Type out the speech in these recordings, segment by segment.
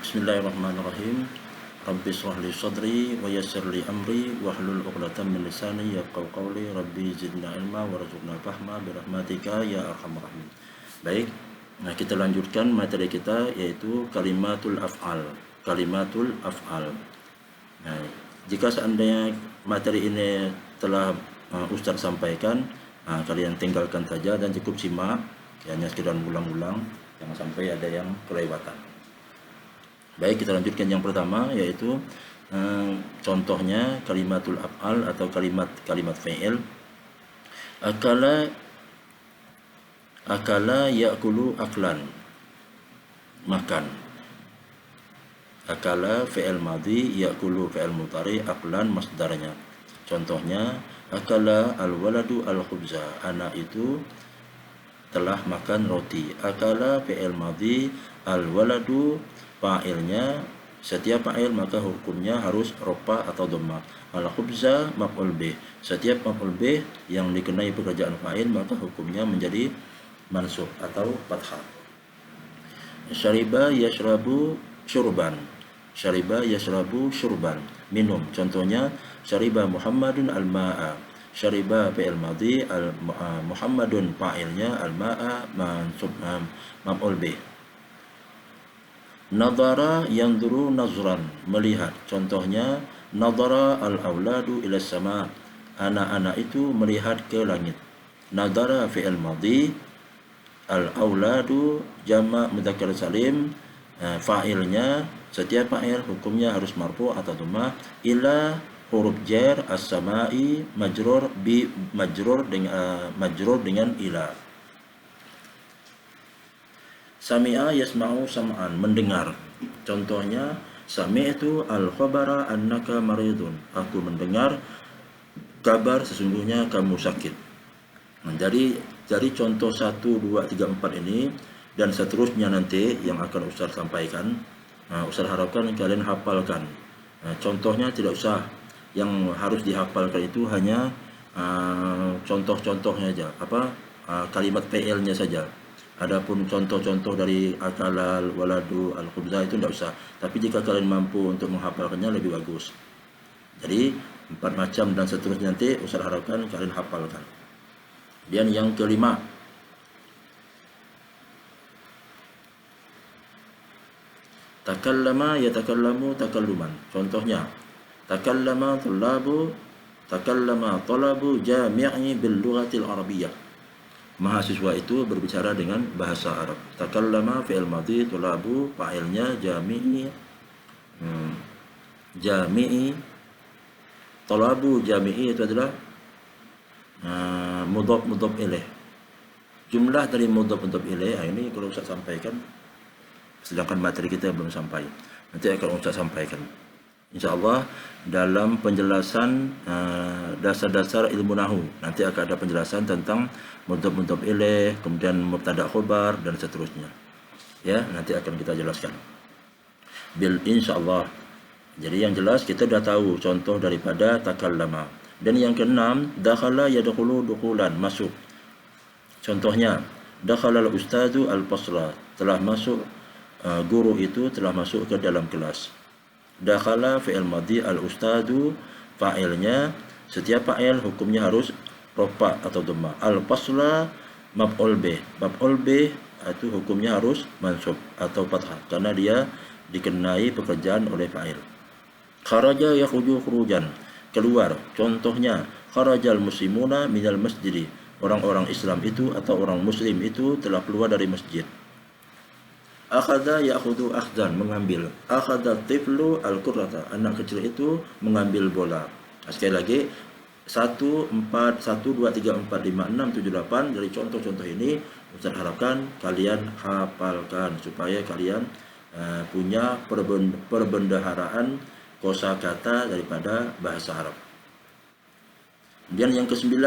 Bismillahirrahmanirrahim. Rabbi shrah li sadri wa yassir li amri wahlul 'uqdatam min lisani yafqahu qawli. Rabbi zidna ilma warzuqna fahma birahmatika ya arhamar rahimin. Baik, nah kita lanjutkan materi kita yaitu kalimatul af'al. Kalimatul af'al. Nah, jika seandainya materi ini telah Ustaz sampaikan, kalian tinggalkan saja dan cukup simak, hanya sekedar ulang-ulang, jangan sampai ada yang kelewatan. Baik, kita lanjutkan yang pertama yaitu contohnya kalimatul af'al atau kalimat fi'il. Akala ya'kulu aklan, makan. Akala fi'il madhi, ya'kulu fi'il mudhari, aklan masdarnya. Contohnya akala al-waladu al-khubza, anak itu telah makan roti. Akala fi'il madhi, al-waladu fa'ilnya, setiap fa'il maka hukumnya harus rofa atau dhamma. Al-khubza maf'ul bih, setiap maf'ul bih yang dikenai pekerjaan fa'il maka hukumnya menjadi mansub atau fathah. Syariba yashrabu syurban, syariba yashrabu syurban, minum. Contohnya syariba Muhammadun al-ma'a, syariba fi'il madhi, Muhammadun fa'ilnya, al-ma'a mansub maf'ul bih. Nadhara yanzuru nazran, melihat. Contohnya nadhara al-auladu ila sama, anak-anak itu melihat ke langit. Nadhara fi'il madhi, al-auladu jama' mudzakkar salim, fa'ilnya, setiap fa'il hukumnya harus marfu atau dhamma. Ila huruf jar, as-sama'i majrur dengan ila. Sami'a yasma'u sam'an, mendengar. Contohnya sami'tu al-khabara annaka maridun, aku mendengar kabar sesungguhnya kamu sakit. Nah, dari contoh 1, 2, 3, 4 ini dan seterusnya nanti yang akan Ustaz sampaikan, Ustaz harapkan kalian hafalkan. Contohnya tidak usah, yang harus dihafalkan itu hanya contoh-contohnya aja, kalimat fi'ilnya saja. Adapun contoh-contoh dari akala, waladu, al-khubza itu tidak usah. Tapi jika kalian mampu untuk menghafalkannya lebih bagus. Jadi 4 macam dan seterusnya nanti Ustaz harapkan kalian hafalkan. Dan yang kelima, takallama yatakallamu takalluman. Contohnya takallama talabu jami'i bil lughatil arabiyyah. Mahasiswa itu berbicara dengan bahasa Arab. Takallama fi'il madhi, tulabu fa'ilnya, jami'i, talabu jami'i itu adalah mudhaf ilaih. Jumlah dari mudhaf ilaih ini kalau Ustaz sampaikan, sedangkan materi kita belum sampai. Nanti akan Ustaz sampaikan, insyaallah, dalam penjelasan dasar-dasar ilmu nahu. Nanti akan ada penjelasan tentang mudhaf ilaih, kemudian mubtada khobar dan seterusnya. Ya, nanti akan kita jelaskan insyaallah. Jadi yang jelas kita dah tahu contoh daripada takallama. Dan yang keenam, dakhala yadkhulu dukhulan, masuk. Contohnya dakhala al-ustadu al-fasla, telah masuk, guru itu telah masuk ke dalam kelas. Dakhala fi'il madhi, al-ustadu fa'ilnya, setiap fa'il hukumnya harus rofa atau dhamma. Al-fasla maf'ul bih, maf'ul bih itu hukumnya harus mansub atau fathah karena dia dikenai pekerjaan oleh fa'il. Kharaja yakhruju khurujan, keluar. Contohnya kharajal muslimuna minal masjid, orang-orang Islam itu atau orang muslim itu telah keluar dari masjid. Akhadha ya'khudhu akhdan, mengambil. Akhadha tiflu al-qurrata, anak kecil itu mengambil bola. Sekali lagi, 1, 4, 1, 2, 3, 4, 5, 6, 7, 8. Dari contoh-contoh ini Ustaz harapkan kalian hafalkan supaya kalian punya perbendaharaan kosakata daripada bahasa Arab. Dan yang ke-9,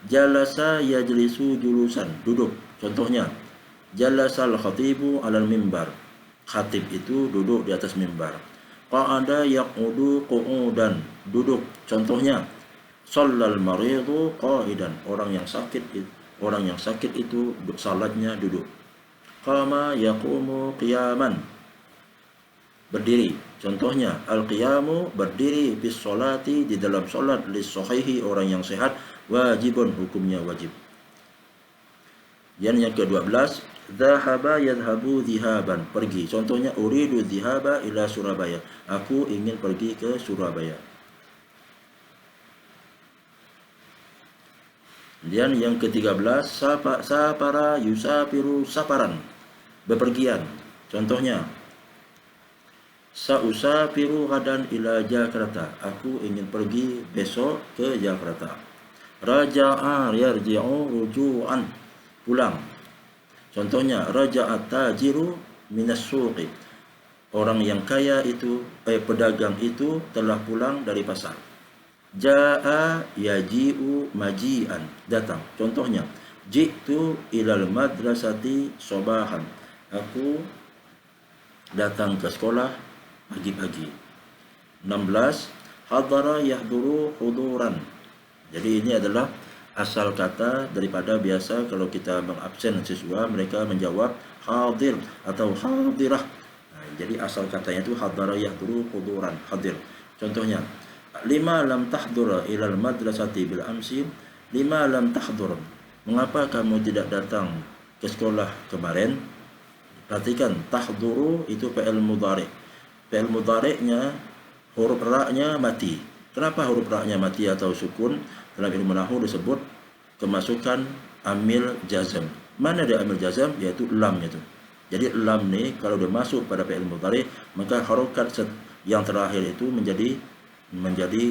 jalasa yajlisu julusan, duduk. Contohnya jalasal khatibu alal mimbar, khatib itu duduk di atas mimbar. Qa'ada yaqudu qu'udan, duduk. Contohnya shallal maridu qa'idan, orang yang sakit itu salatnya duduk. Qama yaqumu qiyaman, berdiri. Contohnya al-qiyamu, berdiri, bis sholati, di dalam solat, lis sahihi, orang yang sehat, wajibun, hukumnya wajib. Yang ke-12, dhahaba yadhabu dhihaban, pergi. Contohnya uridu dhihaba ila Surabaya, aku ingin pergi ke Surabaya. Dan yang ke-13, sapara yusafiru saparan, bepergian. Contohnya sausafiru hadan ila Jakarta, aku ingin pergi besok ke Jakarta. Raja'a yarji'u ruju'an, pulang. Contohnya raja'at tajiru minas suqi, orang yang kaya itu, pedagang itu telah pulang dari pasar. Ja'a yaji'u maji'an, datang. Contohnya ji'tu ilal madrasati sobahan, aku datang ke sekolah pagi-pagi. 16, hadara yahduru huduran. Jadi ini adalah asal kata daripada biasa kalau kita mengabsen siswa, mereka menjawab hadir atau hadirah. Nah, jadi asal katanya itu hadara yahduru huduran, hadir. Contohnya, lima lam tahdur ilal madrasati bil amsi, lima lam tahdur, mengapa kamu tidak datang ke sekolah kemarin? Perhatikan, tahduru itu fi'il mudhari. Fi'il mudhari'nya huruf ra-nya mati. Kenapa huruf ra-nya mati atau sukun? Dalam ilmu nahwu disebut kemasukan amil jazm. Mana dia amil jazm? Yaitu lam itu. Jadi lam nih kalau dia masuk pada fi'il mudhari, maka harokat yang terakhir itu menjadi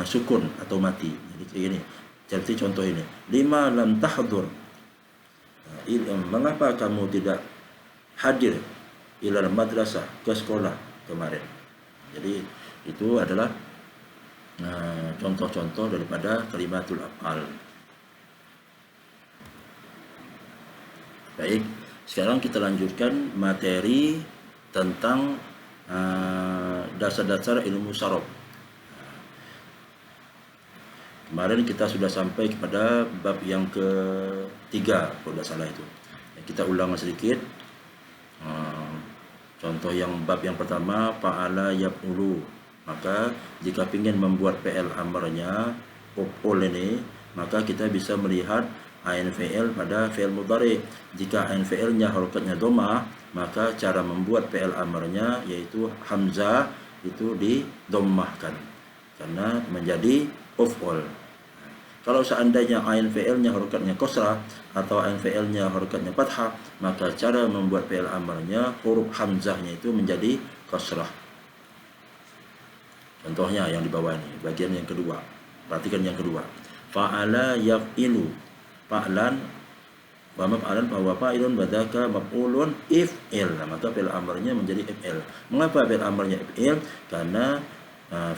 sukun atau mati. Jadi ini. Seperti contoh ini. Lima lam tahdur. Mengapa kamu tidak hadir ilal madrasah, ke sekolah kemarin? Jadi itu adalah contoh-contoh daripada kalimatul af'al. Baik, sekarang kita lanjutkan materi tentang dasar-dasar ilmu saraf. Kemarin kita sudah sampai kepada bab yang ketiga, kalau tidak salah itu. Kita ulang sedikit. Contoh yang bab yang pertama, fa'ala yaf'ulu, maka jika ingin membuat fi'il amarnya uf'ul ini, maka kita bisa melihat ain fi'il pada fi'il mudhari. Jika ain fi'ilnya harokatnya dhammah, maka cara membuat fi'il amarnya yaitu hamzah itu didommahkan karena menjadi uf'ul. Kalau seandainya ain fi'ilnya harokatnya kasrah atau ain fi'ilnya harokatnya fathah, maka cara membuat fi'il amarnya huruf hamzahnya itu menjadi kasrah. Contohnya yang di bawah ini, bagian yang kedua. Perhatikan yang kedua. Fa'ala yaf'ilu, fa'lan wa maf'alan fa huwa fa'ilun wa dzaka maf'ulun if'il. Nah, maka fi'il amarnya menjadi if'il. Mengapa fi'il amarnya if'il? Karena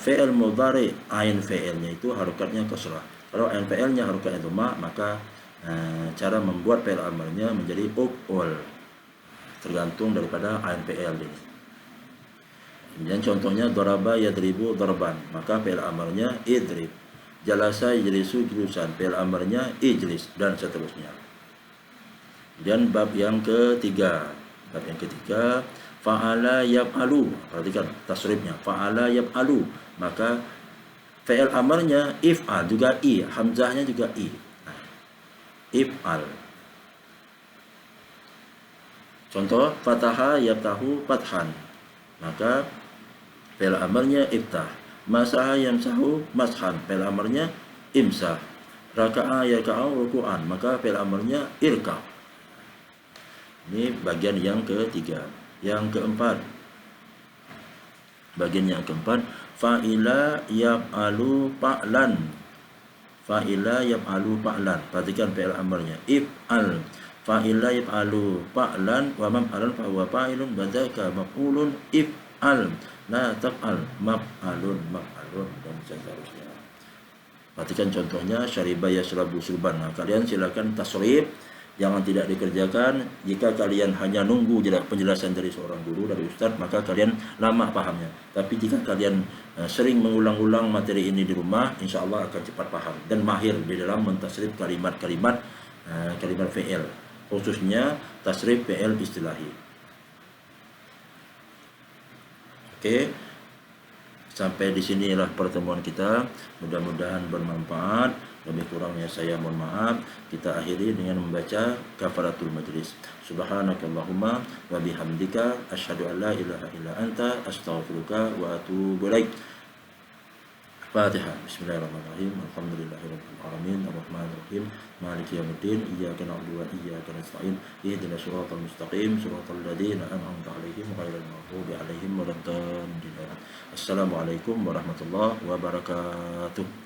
fi'il mudhari ain fi'ilnya itu harokatnya kasrah. Kalau ain fi'ilnya harokatnya dhammah, maka cara membuat fi'il amarnya menjadi uf'ul. Tergantung daripada ain fi'il ini. Kemudian contohnya daraba yadribu darban, maka fi'il amarnya idrib. Jalasa yajlisu julusan, fi'il amarnya ijlis, dan seterusnya. Dan bab yang ketiga. Bab yang ketiga, fa'ala yaf'alu. Perhatikan tasrifnya, fa'ala yaf'alu, maka fi'il amarnya if'al, juga i, hamzahnya juga i. Nah, if'al. Contoh, fataha yaftahu fathan, maka fi'il amarnya iftah. Masaha yamsahu mashan, fi'il amarnya imsah. Raka'a yarka'u ruku'an, maka fi'il amarnya irka'. Ini bagian yang ketiga. Yang keempat, bagian yang keempat, fa'ila yaf'alu fa'lan. Fa'ila yaf'alu fa'lan. Perhatikan fi'il amarnya if'al. Fa'ila yaf'alu fa'lan wa maf'alan fa huwa fa'ilun wa dzaka maf'ulun if'al. La taf'al maf'alun dan seterusnya. Perhatikan contohnya, syariba yashrabu surban. Nah, kalian silakan tasrif, jangan tidak dikerjakan. Jika kalian hanya nunggu penjelasan dari seorang guru, dari ustadz, maka kalian lama pahamnya. Tapi jika kalian sering mengulang-ulang materi ini di rumah, insya Allah akan cepat paham dan mahir di dalam mentasrif kalimat-kalimat fi'il, khususnya tasrif fi'il istilahi. Oke, sampai di sinilah pertemuan kita. Mudah-mudahan bermanfaat. Lebih kurangnya saya mohon maaf. Kita akhiri dengan membaca kafaratul majlis. Subhanakallahumma wa bihamdika asyhadu an la ilaha illa anta astaghfiruka wa atubu ilaik. Fatihah. Bismillahirrahmanirrahim. Alhamdulillahirabbil alamin. Arrahmanirrahim. Maliki yaumiddin. Iyyaka na'budu wa iyyaka nasta'in. Ihdinas siratal mustaqim. Siratal ladzina an'amta 'alaihim ghairil maghdubi 'alaihim waladdallin. Assalamualaikum warahmatullahi wabarakatuh.